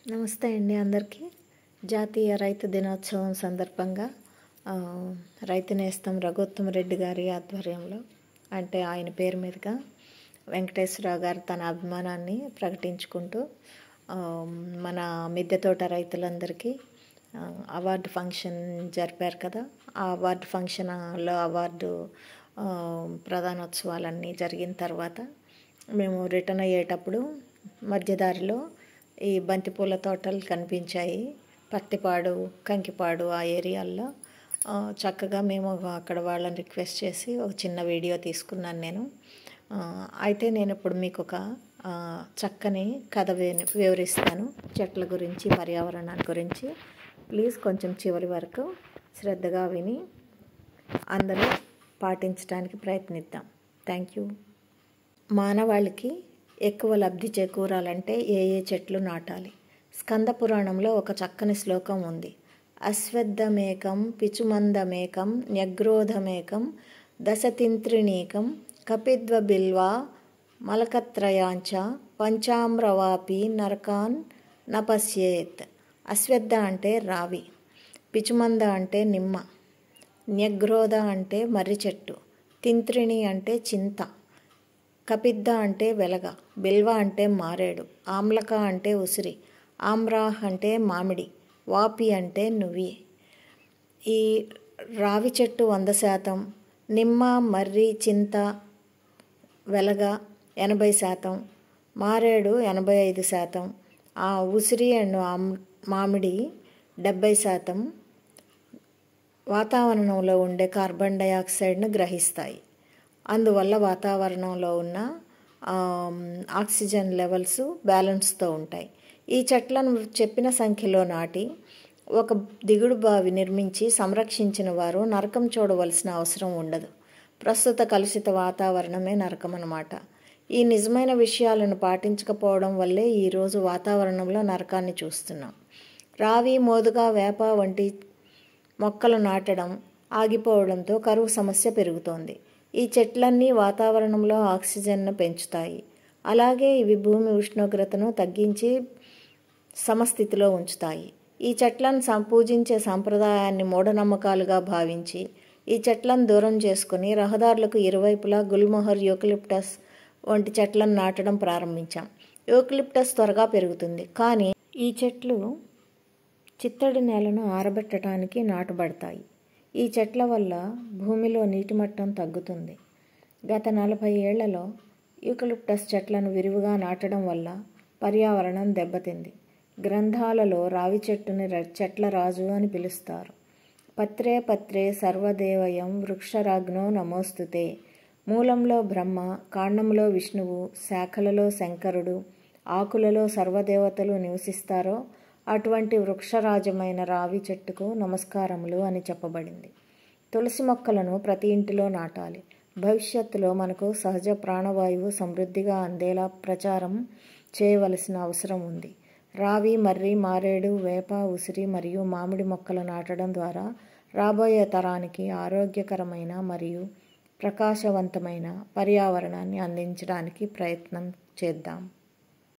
నమస్తే అండి అందరికీ. జాతీయ రైతు దినోత్సవం సందర్భంగా రైతు నేస్తం రఘుత్తమ రెడ్డి గారి ఆధ్వర్యంలో, అంటే ఆయన పేరు మీదుగా వెంకటేశ్వరరావు గారు తన అభిమానాన్ని ప్రకటించుకుంటూ మన మిద్దె తోట రైతులందరికీ అవార్డు ఫంక్షన్ జరిపారు కదా. ఆ అవార్డు ఫంక్షన్లో అవార్డు ప్రధానోత్సవాలన్నీ జరిగిన తర్వాత మేము రిటర్న్ అయ్యేటప్పుడు మధ్యదారిలో ఈ బంతిపూల తోటలు కనిపించాయి. పత్తిపాడు, కంకిపాడు ఆ ఏరియాల్లో. చక్కగా మేము అక్కడ వాళ్ళని రిక్వెస్ట్ చేసి ఒక చిన్న వీడియో తీసుకున్నాను నేను. అయితే నేను ఇప్పుడు మీకు ఒక చక్కని కథ వివరిస్తాను చెట్ల గురించి, పర్యావరణాన్ని గురించి. ప్లీజ్ కొంచెం చివరి వరకు శ్రద్ధగా విని అందరూ పాటించడానికి ప్రయత్నిద్దాం. Thank you. మానవాళికి ఎక్కువ లబ్ధి చేకూరాలంటే ఏ చెట్లు నాటాలి? స్కంద పురాణంలో ఒక చక్కని శ్లోకం ఉంది. అశ్వత్థమేకం పిచుమందమేకం న్యగ్రోధమేకం దశతింత్రిణీకం కపిద్వ బిల్వా మలకత్రయాంచ పంచామ్రవాపి నరకాన్ నపశ్యేత్. అశ్వత్థ అంటే రావి, పిచుమంద అంటే నిమ్మ, న్యగ్రోధ అంటే మర్రి చెట్టు, తింత్రిణి అంటే చింత, కపిద్ద అంటే వెలగ, బిల్వ అంటే మారేడు, ఆమ్లక అంటే ఉసిరి, ఆమ్రాహ్ అంటే మామిడి, వాపి అంటే నువ్వి. ఈ రావి చెట్టు 100%, నిమ్మ, మర్రి, చింత, వెలగ 80%, మారేడు 85%, ఆ ఉసిరి అండ్ మామిడి 70% వాతావరణంలో ఉండే కార్బన్ డైఆక్సైడ్ను గ్రహిస్తాయి. అందువల్ల వాతావరణంలో ఉన్న ఆక్సిజన్ లెవెల్స్ బ్యాలెన్స్తో ఉంటాయి. ఈ చెట్లను చెప్పిన సంఖ్యలో నాటి ఒక దిగుడు బావి నిర్మించి సంరక్షించిన వారు నరకం చూడవలసిన అవసరం ఉండదు. ప్రస్తుత కలుషిత వాతావరణమే నరకం అన్నమాట. ఈ నిజమైన విషయాలను పాటించకపోవడం వల్లే ఈరోజు వాతావరణంలో నరకాన్ని చూస్తున్నాం. రావి, మోదుగ, వేప వంటి మొక్కలు నాటడం ఆగిపోవడంతో కరువు సమస్య పెరుగుతోంది. ఈ చెట్లన్నీ వాతావరణంలో ఆక్సిజన్ను పెంచుతాయి. అలాగే ఇవి భూమి ఉష్ణోగ్రతను తగ్గించి సమస్థితిలో ఉంచుతాయి. ఈ చెట్లను పూజించే సాంప్రదాయాన్ని మూఢనమ్మకాలుగా భావించి ఈ చెట్లను దూరం చేసుకుని రహదారులకు ఇరువైపులా గుల్మోహర్, యూకలిప్టస్ వంటి చెట్లను నాటడం ప్రారంభించాం. యూకలిప్టస్ త్వరగా పెరుగుతుంది, కానీ ఈ చెట్లు చిత్తడి నేలను ఆరబెట్టడానికి నాటబడతాయి. ఈ చెట్ల వల్ల భూమిలో నీటి మట్టం తగ్గుతుంది. గత 40 ఏళ్లలో యూకలిప్టస్ చెట్లను విరివిగా నాటడం వల్ల పర్యావరణం దెబ్బతింది. గ్రంథాలలో రావి చెట్టుని చెట్ల రాజు అని పిలుస్తారు. పత్రే పత్రే సర్వదేవయం వృక్షరాజ్ఞో నమోస్తుతే. మూలంలో బ్రహ్మ, కాండంలో విష్ణువు, శాఖలలో శంకరుడు, ఆకులలో సర్వదేవతలు నివసిస్తారో అటువంటి వృక్షరాజమైన రావి చెట్టుకు నమస్కారములు అని చెప్పబడింది. తులసి మొక్కలను ప్రతి ఇంటిలో నాటాలి. భవిష్యత్తులో మనకు సహజ ప్రాణవాయువు సమృద్ధిగా అందేలా ప్రచారం చేయవలసిన అవసరం ఉంది. రావి, మర్రి, మారేడు, వేప, ఉసిరి మరియు మామిడి మొక్కలు నాటడం ద్వారా రాబోయే తరానికి ఆరోగ్యకరమైన మరియు ప్రకాశవంతమైన పర్యావరణాన్ని అందించడానికి ప్రయత్నం చేద్దాం.